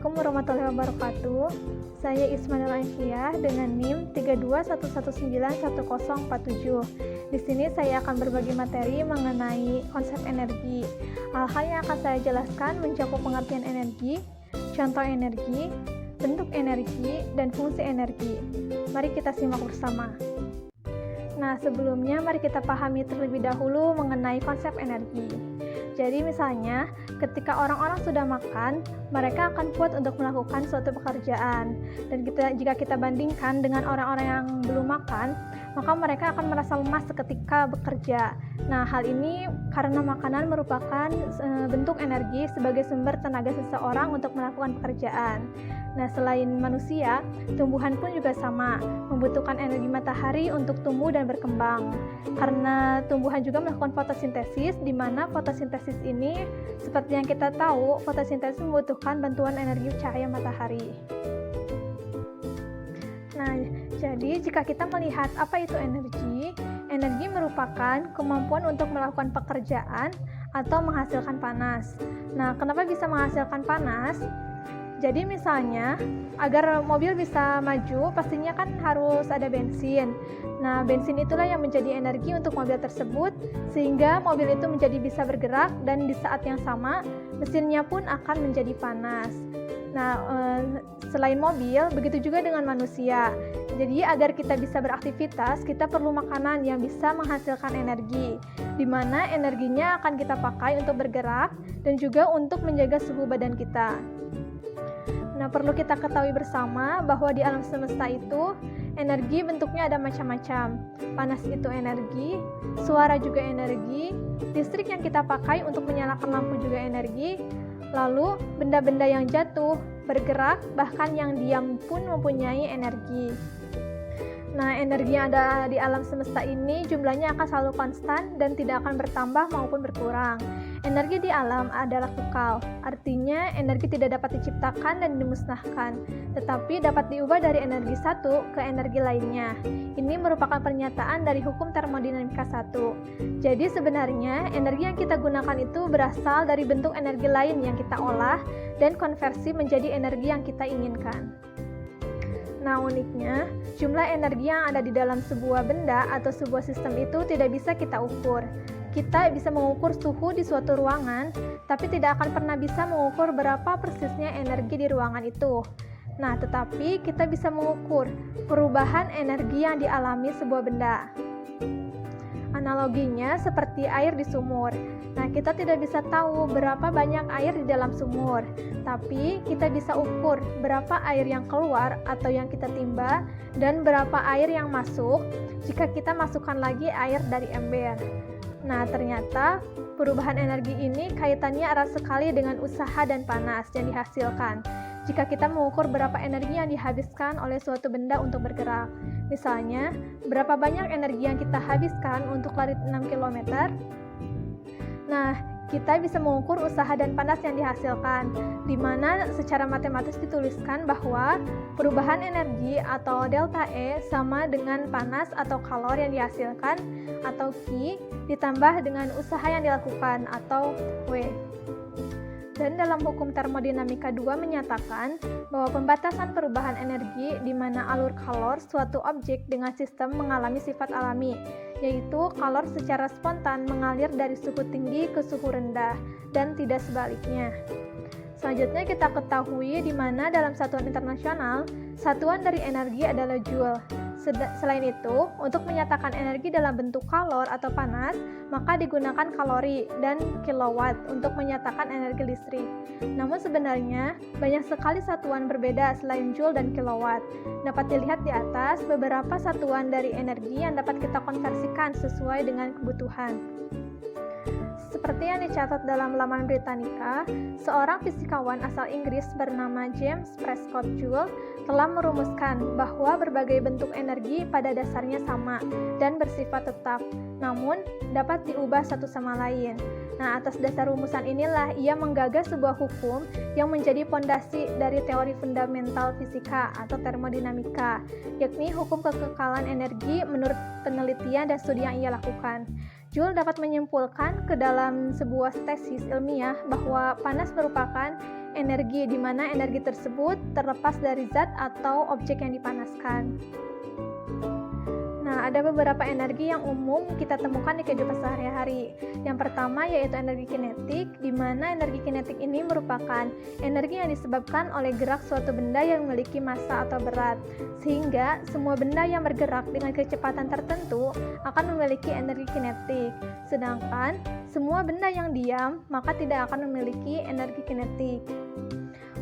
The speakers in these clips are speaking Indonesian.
Assalamualaikum warahmatullahi wabarakatuh. Saya Ismail Aisyah dengan NIM 3211911047. Di sini saya akan berbagi materi mengenai konsep energi. Hal-hal yang akan saya jelaskan mencakup pengertian energi, contoh energi, bentuk energi, dan fungsi energi. Mari kita simak bersama. Nah, sebelumnya mari kita pahami terlebih dahulu mengenai konsep energi. Jadi misalnya, ketika orang-orang sudah makan, mereka akan kuat untuk melakukan suatu pekerjaan. Dan jika kita bandingkan dengan orang-orang yang belum makan, maka mereka akan merasa lemas seketika bekerja. Nah, hal ini karena makanan merupakan bentuk energi sebagai sumber tenaga seseorang untuk melakukan pekerjaan. Nah, selain manusia, tumbuhan pun juga sama, membutuhkan energi matahari untuk tumbuh dan berkembang. Karena tumbuhan juga melakukan fotosintesis, di mana fotosintesis ini, seperti yang kita tahu, fotosintesis membutuhkan bantuan energi cahaya matahari. Nah, jadi jika kita melihat apa itu energi, energi merupakan kemampuan untuk melakukan pekerjaan atau menghasilkan panas. Nah, kenapa bisa menghasilkan panas? Jadi misalnya, agar mobil bisa maju, pastinya kan harus ada bensin. Nah, bensin itulah yang menjadi energi untuk mobil tersebut, sehingga mobil itu menjadi bisa bergerak, dan di saat yang sama, mesinnya pun akan menjadi panas. Nah, selain mobil, begitu juga dengan manusia. Jadi, agar kita bisa beraktivitas, kita perlu makanan yang bisa menghasilkan energi, di mana energinya akan kita pakai untuk bergerak, dan juga untuk menjaga suhu badan kita. Nah, perlu kita ketahui bersama bahwa di alam semesta itu, energi bentuknya ada macam-macam. Panas itu energi, suara juga energi, listrik yang kita pakai untuk menyalakan lampu juga energi, lalu benda-benda yang jatuh, bergerak, bahkan yang diam pun mempunyai energi. Nah, energi yang ada di alam semesta ini jumlahnya akan selalu konstan dan tidak akan bertambah maupun berkurang. Energi di alam adalah kekal, artinya energi tidak dapat diciptakan dan dimusnahkan, tetapi dapat diubah dari energi satu ke energi lainnya. Ini merupakan pernyataan dari hukum termodinamika 1. Jadi sebenarnya energi yang kita gunakan itu berasal dari bentuk energi lain yang kita olah dan konversi menjadi energi yang kita inginkan. Nah, uniknya, jumlah energi yang ada di dalam sebuah benda atau sebuah sistem itu tidak bisa kita ukur. Kita bisa mengukur suhu di suatu ruangan, tapi tidak akan pernah bisa mengukur berapa persisnya energi di ruangan itu. Nah, tetapi kita bisa mengukur perubahan energi yang dialami sebuah benda. Analoginya seperti air di sumur. Nah, kita tidak bisa tahu berapa banyak air di dalam sumur, tapi kita bisa ukur berapa air yang keluar atau yang kita timba dan berapa air yang masuk jika kita masukkan lagi air dari ember. Nah, ternyata perubahan energi ini kaitannya erat sekali dengan usaha dan panas yang dihasilkan. Jika kita mengukur berapa energi yang dihabiskan oleh suatu benda untuk bergerak. Misalnya, berapa banyak energi yang kita habiskan untuk lari 6 km. Nah, kita bisa mengukur usaha dan panas yang dihasilkan, di mana secara matematis dituliskan bahwa perubahan energi atau delta E sama dengan panas atau kalor yang dihasilkan, atau Q, ditambah dengan usaha yang dilakukan, atau W. Dan dalam hukum termodinamika 2 menyatakan bahwa pembatasan perubahan energi di mana alur kalor suatu objek dengan sistem mengalami sifat alami, yaitu kalor secara spontan mengalir dari suhu tinggi ke suhu rendah dan tidak sebaliknya. Selanjutnya kita ketahui di mana dalam satuan internasional, satuan dari energi adalah joule. Selain itu, untuk menyatakan energi dalam bentuk kalor atau panas, maka digunakan kalori dan kilowatt untuk menyatakan energi listrik. Namun sebenarnya, banyak sekali satuan berbeda selain joule dan kilowatt. Dapat dilihat di atas beberapa satuan dari energi yang dapat kita konversikan sesuai dengan kebutuhan. Seperti yang dicatat dalam laman Britannica, seorang fisikawan asal Inggris bernama James Prescott Joule telah merumuskan bahwa berbagai bentuk energi pada dasarnya sama dan bersifat tetap, namun dapat diubah satu sama lain. Nah, atas dasar rumusan inilah ia menggagas sebuah hukum yang menjadi pondasi dari teori fundamental fisika atau termodinamika, yakni hukum kekekalan energi menurut penelitian dan studi yang ia lakukan. Joule dapat menyimpulkan ke dalam sebuah tesis ilmiah bahwa panas merupakan energi, di mana energi tersebut terlepas dari zat atau objek yang dipanaskan. Nah, ada beberapa energi yang umum kita temukan di kehidupan sehari-hari. Yang pertama yaitu energi kinetik, di mana energi kinetik ini merupakan energi yang disebabkan oleh gerak suatu benda yang memiliki massa atau berat, sehingga semua benda yang bergerak dengan kecepatan tertentu akan memiliki energi kinetik. Sedangkan semua benda yang diam maka tidak akan memiliki energi kinetik.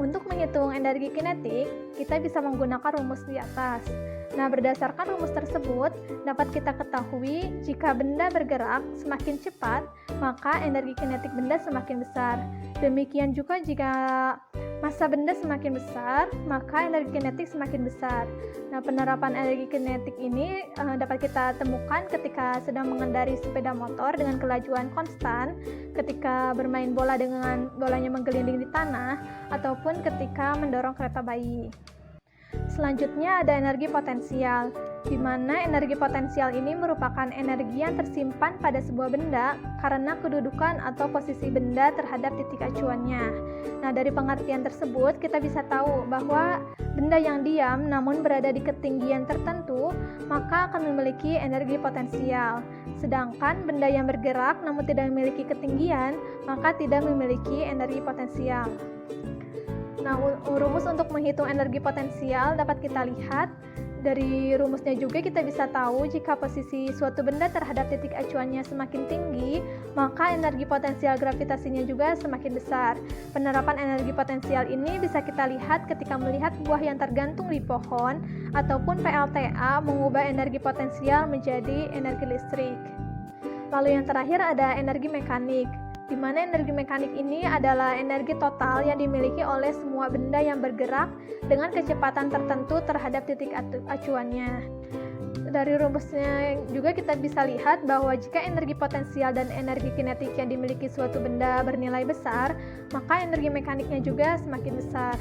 Untuk menghitung energi kinetik, kita bisa menggunakan rumus di atas. Nah, berdasarkan rumus tersebut, dapat kita ketahui jika benda bergerak semakin cepat, maka energi kinetik benda semakin besar. Demikian juga jika massa benda semakin besar, maka energi kinetik semakin besar. Nah, penerapan energi kinetik ini dapat kita temukan ketika sedang mengendari sepeda motor dengan kelajuan konstan, ketika bermain bola dengan bolanya menggelinding di tanah, ataupun ketika mendorong kereta bayi. Selanjutnya ada energi potensial, di mana energi potensial ini merupakan energi yang tersimpan pada sebuah benda karena kedudukan atau posisi benda terhadap titik acuannya. Nah, dari pengertian tersebut kita bisa tahu bahwa benda yang diam namun berada di ketinggian tertentu maka akan memiliki energi potensial. Sedangkan benda yang bergerak namun tidak memiliki ketinggian maka tidak memiliki energi potensial. Nah, rumus untuk menghitung energi potensial dapat kita lihat dari rumusnya juga kita bisa tahu jika posisi suatu benda terhadap titik acuannya semakin tinggi, maka energi potensial gravitasinya juga semakin besar. Penerapan energi potensial ini bisa kita lihat ketika melihat buah yang tergantung di pohon ataupun PLTA mengubah energi potensial menjadi energi listrik. Lalu yang terakhir ada energi mekanik, di mana energi mekanik ini adalah energi total yang dimiliki oleh semua benda yang bergerak dengan kecepatan tertentu terhadap titik acuannya. Dari rumusnya juga kita bisa lihat bahwa jika energi potensial dan energi kinetik yang dimiliki suatu benda bernilai besar, maka energi mekaniknya juga semakin besar.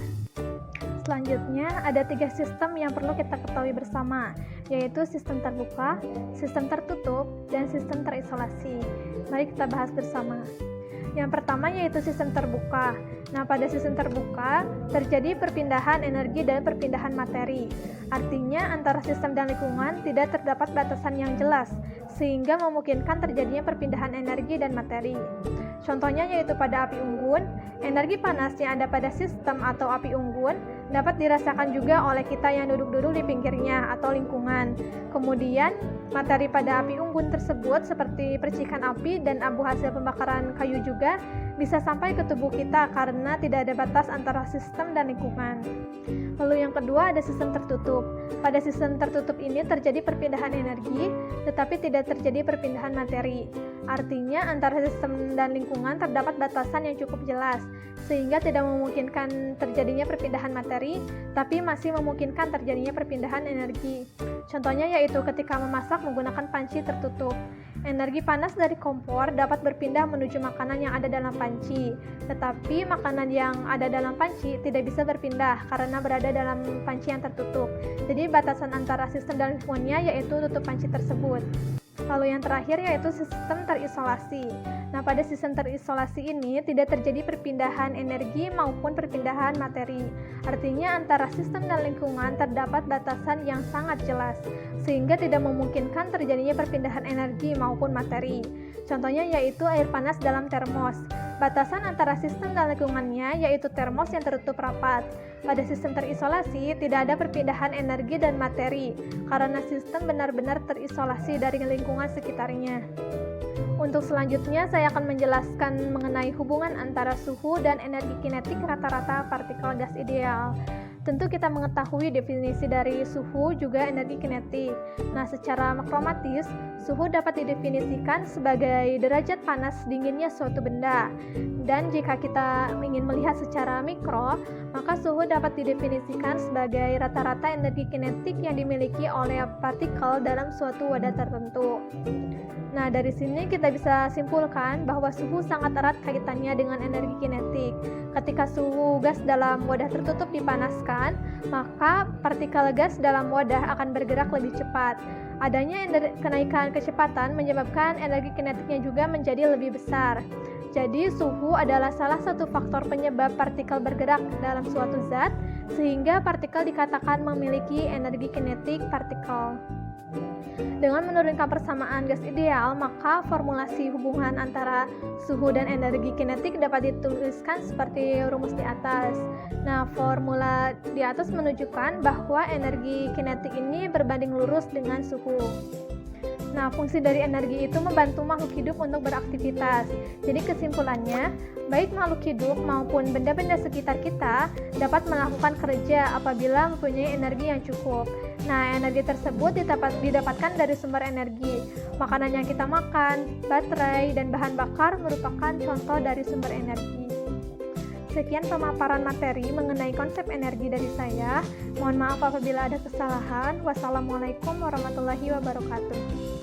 Selanjutnya ada 3 sistem yang perlu kita ketahui bersama, yaitu sistem terbuka, sistem tertutup, dan sistem terisolasi. Mari kita bahas bersama. Yang pertama yaitu sistem terbuka. Nah, pada sistem terbuka terjadi perpindahan energi dan perpindahan materi. Artinya antara sistem dan lingkungan tidak terdapat batasan yang jelas, sehingga memungkinkan terjadinya perpindahan energi dan materi. Contohnya yaitu pada api unggun, energi panas yang ada pada sistem atau api unggun dapat dirasakan juga oleh kita yang duduk-duduk di pinggirnya atau lingkungan. Kemudian, materi pada api unggun tersebut seperti percikan api dan abu hasil pembakaran kayu juga bisa sampai ke tubuh kita karena tidak ada batas antara sistem dan lingkungan. Lalu yang kedua ada sistem tertutup. Pada sistem tertutup ini terjadi perpindahan energi, tetapi tidak terjadi perpindahan materi. Artinya antara sistem dan lingkungan terdapat batasan yang cukup jelas, sehingga tidak memungkinkan terjadinya perpindahan materi, tapi masih memungkinkan terjadinya perpindahan energi. Contohnya yaitu ketika memasak menggunakan panci tertutup. Energi panas dari kompor dapat berpindah menuju makanan yang ada dalam panci, tetapi makanan yang ada dalam panci tidak bisa berpindah karena berada dalam panci yang tertutup. Jadi batasan antara sistem dan lingkungannya yaitu tutup panci tersebut. Lalu yang terakhir yaitu sistem terisolasi. Nah, pada sistem terisolasi ini tidak terjadi perpindahan energi maupun perpindahan materi. Artinya antara sistem dan lingkungan terdapat batasan yang sangat jelas, sehingga tidak memungkinkan terjadinya perpindahan energi maupun materi. Contohnya yaitu air panas dalam termos. Batasan antara sistem dan lingkungannya yaitu termos yang tertutup rapat. Pada sistem terisolasi tidak ada perpindahan energi dan materi karena sistem benar-benar terisolasi dari lingkungan sekitarnya. Untuk selanjutnya saya akan menjelaskan mengenai hubungan antara suhu dan energi kinetik rata-rata partikel gas ideal. Tentu kita mengetahui definisi dari suhu juga energi kinetik. Nah, secara makromatis, suhu dapat didefinisikan sebagai derajat panas dinginnya suatu benda. Dan jika kita ingin melihat secara mikro, maka suhu dapat didefinisikan sebagai rata-rata energi kinetik yang dimiliki oleh partikel dalam suatu wadah tertentu. Nah, dari sini kita bisa simpulkan bahwa suhu sangat erat kaitannya dengan energi kinetik. Ketika suhu gas dalam wadah tertutup dipanaskan, maka partikel gas dalam wadah akan bergerak lebih cepat. Adanya kenaikan kecepatan menyebabkan energi kinetiknya juga menjadi lebih besar. Jadi, suhu adalah salah satu faktor penyebab partikel bergerak dalam suatu zat, sehingga partikel dikatakan memiliki energi kinetik partikel. Dengan menurunkan persamaan gas ideal, maka formulasi hubungan antara suhu dan energi kinetik dapat dituliskan seperti rumus di atas. Nah, formula di atas menunjukkan bahwa energi kinetik ini berbanding lurus dengan suhu. Nah, fungsi dari energi itu membantu makhluk hidup untuk beraktivitas. Jadi kesimpulannya, baik makhluk hidup maupun benda-benda sekitar kita dapat melakukan kerja apabila mempunyai energi yang cukup. Nah, energi tersebut didapatkan dari sumber energi. Makanan yang kita makan, baterai, dan bahan bakar merupakan contoh dari sumber energi. Sekian pemaparan materi mengenai konsep energi dari saya. Mohon maaf apabila ada kesalahan. Wassalamualaikum warahmatullahi wabarakatuh.